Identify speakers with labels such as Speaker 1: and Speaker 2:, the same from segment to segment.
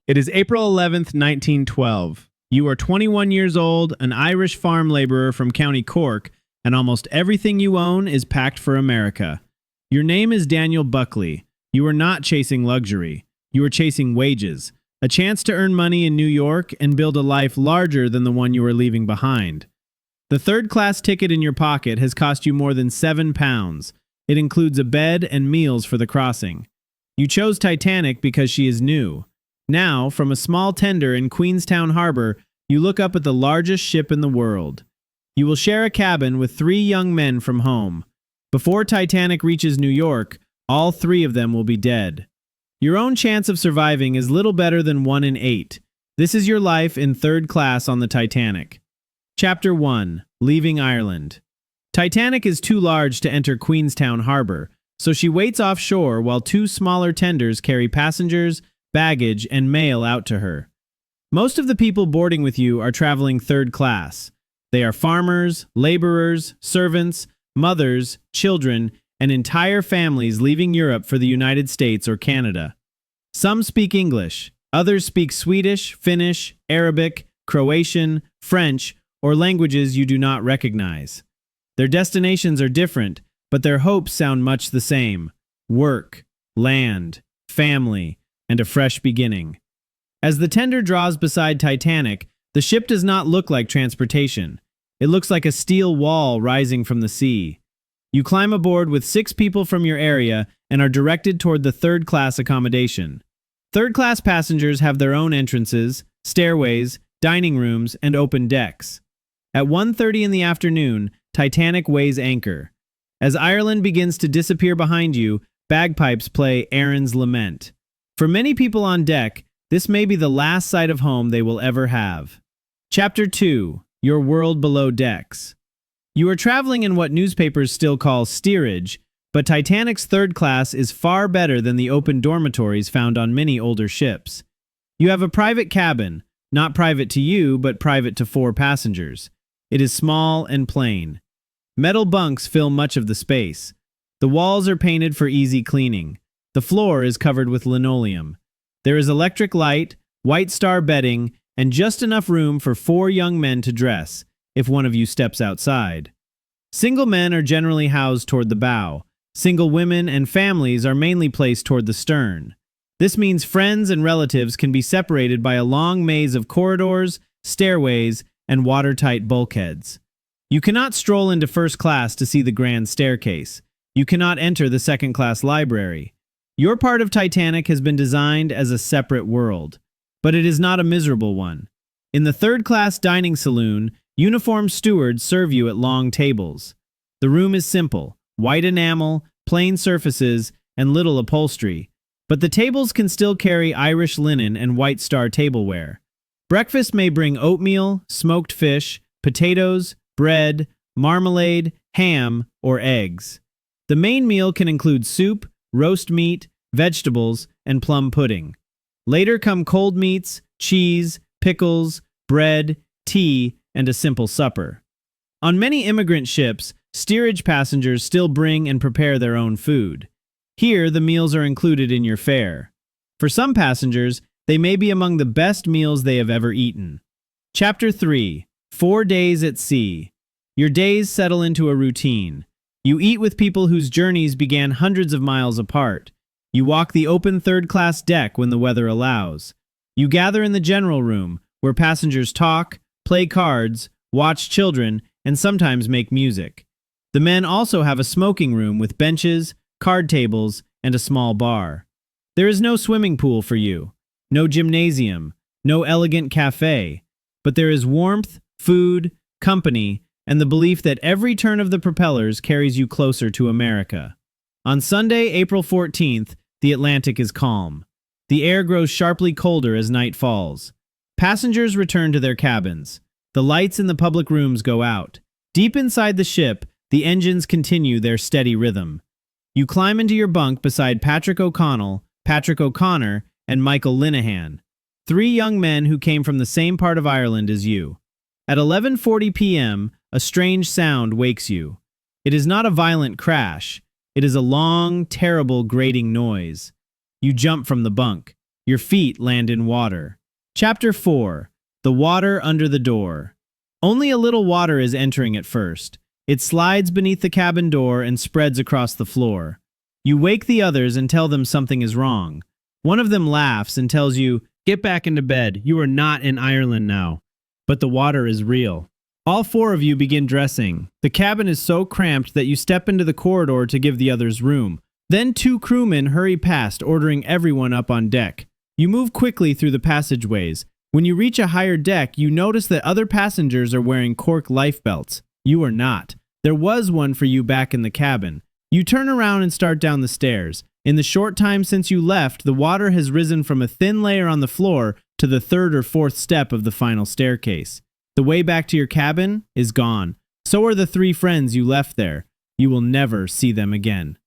Speaker 1: It is April 11th, 1912. You are 21 years old, an Irish farm laborer from County Cork, and almost everything you own is packed for America. Your name is Daniel Buckley. You are not chasing luxury. You are chasing wages, a chance to earn money in New York and build a life larger than the one you are leaving behind. The third-class ticket in your pocket has cost you more than £7. It includes a bed and meals for the crossing. You chose Titanic because she is new. Now, from a small tender in Queenstown Harbor, you look up at the largest ship in the world. You will share a cabin with 3 young men from home. Before Titanic reaches New York, all 3 of them will be dead. Your own chance of surviving is little better than 1 in 8. This is your life in third class on the Titanic. Chapter 1. Leaving Ireland. Titanic is too large to enter Queenstown Harbor, so she waits offshore while 2 smaller tenders carry passengers, baggage, and mail out to her. Most of the people boarding with you are traveling third class. They are farmers, laborers, servants, mothers, children, and entire families leaving Europe for the United States or Canada. Some speak English, others speak Swedish, Finnish, Arabic, Croatian, French, or languages you do not recognize. Their destinations are different, but their hopes sound much the same: work, land, family, and a fresh beginning. As the tender draws beside Titanic, the ship does not look like transportation. It looks like a steel wall rising from the sea. You climb aboard with 6 people from your area and are directed toward the third-class accommodation. Third-class passengers have their own entrances, stairways, dining rooms, and open decks. At 1:30 in the afternoon, Titanic weighs anchor. As Ireland begins to disappear behind you, bagpipes play Erin's Lament. For many people on deck, this may be the last sight of home they will ever have. Chapter 2. Your World Below Decks. You are traveling in what newspapers still call steerage, but Titanic's third class is far better than the open dormitories found on many older ships. You have a private cabin, not private to you, but private to 4 passengers. It is small and plain. Metal bunks fill much of the space. The walls are painted for easy cleaning. The floor is covered with linoleum. There is electric light, white star bedding, and just enough room for 4 young men to dress, if one of you steps outside. Single men are generally housed toward the bow. Single women and families are mainly placed toward the stern. This means friends and relatives can be separated by a long maze of corridors, stairways, and watertight bulkheads. You cannot stroll into first class to see the grand staircase. You cannot enter the second-class library. Your part of Titanic has been designed as a separate world, but it is not a miserable one. In the third-class dining saloon, uniformed stewards serve you at long tables. The room is simple: white enamel, plain surfaces, and little upholstery, but the tables can still carry Irish linen and white star tableware. Breakfast may bring oatmeal, smoked fish, potatoes, bread, marmalade, ham, or eggs. The main meal can include soup, roast meat, vegetables, and plum pudding. Later come cold meats, cheese, pickles, bread, tea, and a simple supper. On many immigrant ships, steerage passengers still bring and prepare their own food. Here, the meals are included in your fare. For some passengers, they may be among the best meals they have ever eaten. Chapter 3. 4 days at sea. Your days settle into a routine. You eat with people whose journeys began hundreds of miles apart. You walk the open third-class deck when the weather allows. You gather in the general room, where passengers talk, play cards, watch children, and sometimes make music. The men also have a smoking room with benches, card tables, and a small bar. There is no swimming pool for you, no gymnasium, no elegant cafe, but there is warmth, food, company, and the belief that every turn of the propellers carries you closer to America. On Sunday, April 14th, the Atlantic is calm. The air grows sharply colder as night falls. Passengers return to their cabins. The lights in the public rooms go out. Deep inside the ship, the engines continue their steady rhythm. You climb into your bunk beside Patrick O'Connell, Patrick O'Connor, and Michael Linehan, 3 young men who came from the same part of Ireland as you. At 11:40 p.m., a strange sound wakes you. It is not a violent crash. It is a long, terrible, grating noise. You jump from the bunk. Your feet land in water. Chapter 4. The water under the door. Only a little water is entering at first. It slides beneath the cabin door and spreads across the floor. You wake the others and tell them something is wrong. One of them laughs and tells you, "Get back into bed. You are not in Ireland now." But the water is real. All four of you begin dressing. The cabin is so cramped that you step into the corridor to give the others room. Then two crewmen hurry past, ordering everyone up on deck. You move quickly through the passageways. When you reach a higher deck, you notice that other passengers are wearing cork life belts. You are not. There was one for you back in the cabin. You turn around and start down the stairs. In the short time since you left, the water has risen from a thin layer on the floor to the third or fourth step of the final staircase. The way back to your cabin is gone. So are the three friends you left there. You will never see them again.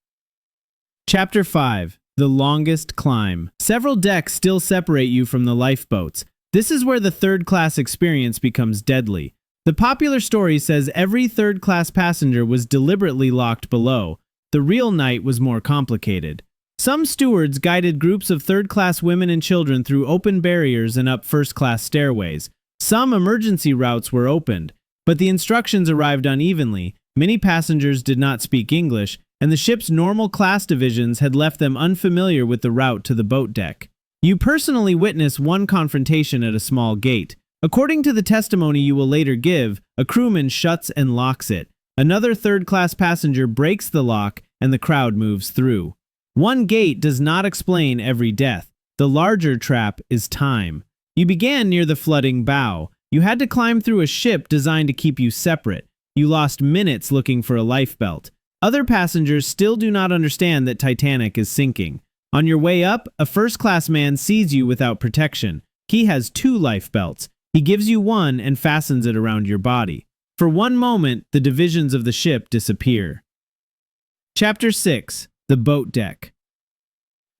Speaker 1: Chapter 5. The longest climb. Several decks still separate you from the lifeboats. This is where the third-class experience becomes deadly. The popular story says every third-class passenger was deliberately locked below. The real night was more complicated. Some stewards guided groups of third-class women and children through open barriers and up first-class stairways. Some emergency routes were opened, but the instructions arrived unevenly. Many passengers did not speak English, and the ship's normal class divisions had left them unfamiliar with the route to the boat deck. You personally witness one confrontation at a small gate. According to the testimony you will later give, a crewman shuts and locks it. Another third-class passenger breaks the lock, and the crowd moves through. One gate does not explain every death. The larger trap is time. You began near the flooding bow. You had to climb through a ship designed to keep you separate. You lost minutes looking for a lifebelt. Other passengers still do not understand that Titanic is sinking. On your way up, a first-class man sees you without protection. He has 2 lifebelts. He gives you one and fastens it around your body. For one moment, the divisions of the ship disappear. Chapter 6. The boat deck.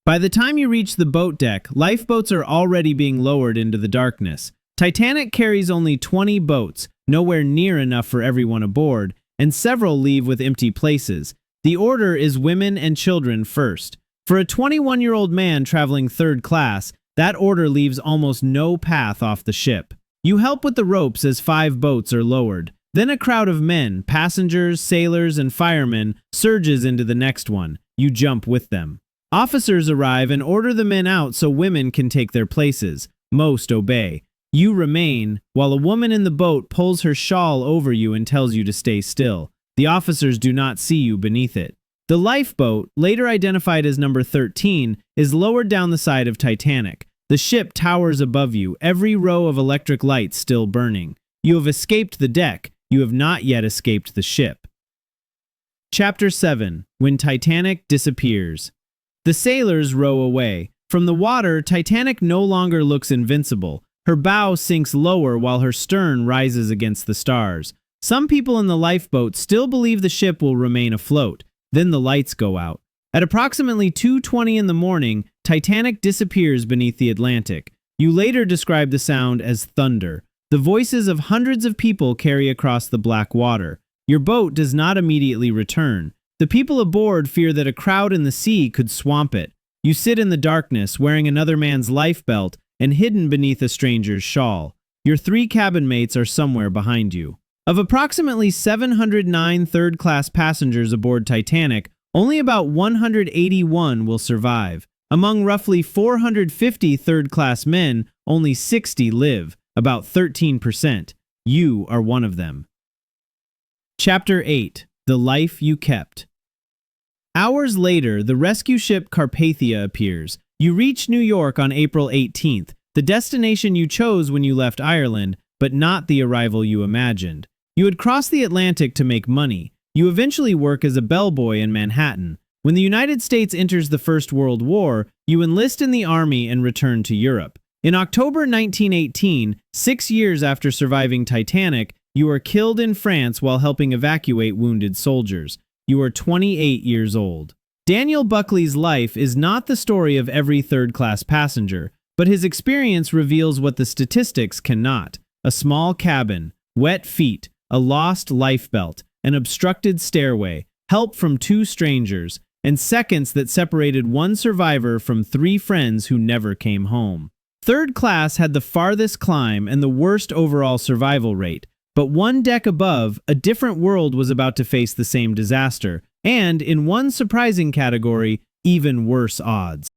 Speaker 1: By the time you reach the boat deck, lifeboats are already being lowered into the darkness. Titanic carries only 20 boats, nowhere near enough for everyone aboard, and several leave with empty places. The order is women and children first. For a 21-year-old man traveling third class, that order leaves almost no path off the ship. You help with the ropes as 5 boats are lowered. Then a crowd of men, passengers, sailors, and firemen surges into the next one. You jump with them. Officers arrive and order the men out so women can take their places. Most obey. You remain, while a woman in the boat pulls her shawl over you and tells you to stay still. The officers do not see you beneath it. The lifeboat, later identified as number 13, is lowered down the side of Titanic. The ship towers above you, every row of electric lights still burning. You have escaped the deck. You have not yet escaped the ship. Chapter 7. When Titanic disappears. The sailors row away. From the water, Titanic no longer looks invincible. Her bow sinks lower while her stern rises against the stars. Some people in the lifeboat still believe the ship will remain afloat. Then the lights go out. At approximately 2:20 in the morning, Titanic disappears beneath the Atlantic. You later describe the sound as thunder. The voices of hundreds of people carry across the black water. Your boat does not immediately return. The people aboard fear that a crowd in the sea could swamp it. You sit in the darkness, wearing another man's lifebelt and hidden beneath a stranger's shawl. Your 3 cabin mates are somewhere behind you. Of approximately 709 third-class passengers aboard Titanic, only about 181 will survive. Among roughly 450 third-class men, only 60 live, about 13%. You are one of them. Chapter 8. The Life You Kept. Hours later, the rescue ship Carpathia appears. You reach New York on April 18th, the destination you chose when you left Ireland, but not the arrival you imagined. You had crossed the Atlantic to make money. You eventually work as a bellboy in Manhattan. When the United States enters the First World War, you enlist in the army and return to Europe. In October 1918, 6 years after surviving Titanic, you are killed in France while helping evacuate wounded soldiers. You are 28 years old. Daniel Buckley's life is not the story of every third-class passenger, but his experience reveals what the statistics cannot. A small cabin, wet feet, a lost lifebelt, an obstructed stairway, help from 2 strangers. and seconds that separated one survivor from 3 friends who never came home. Third class had the farthest climb and the worst overall survival rate, but one deck above, a different world was about to face the same disaster, and in one surprising category, even worse odds.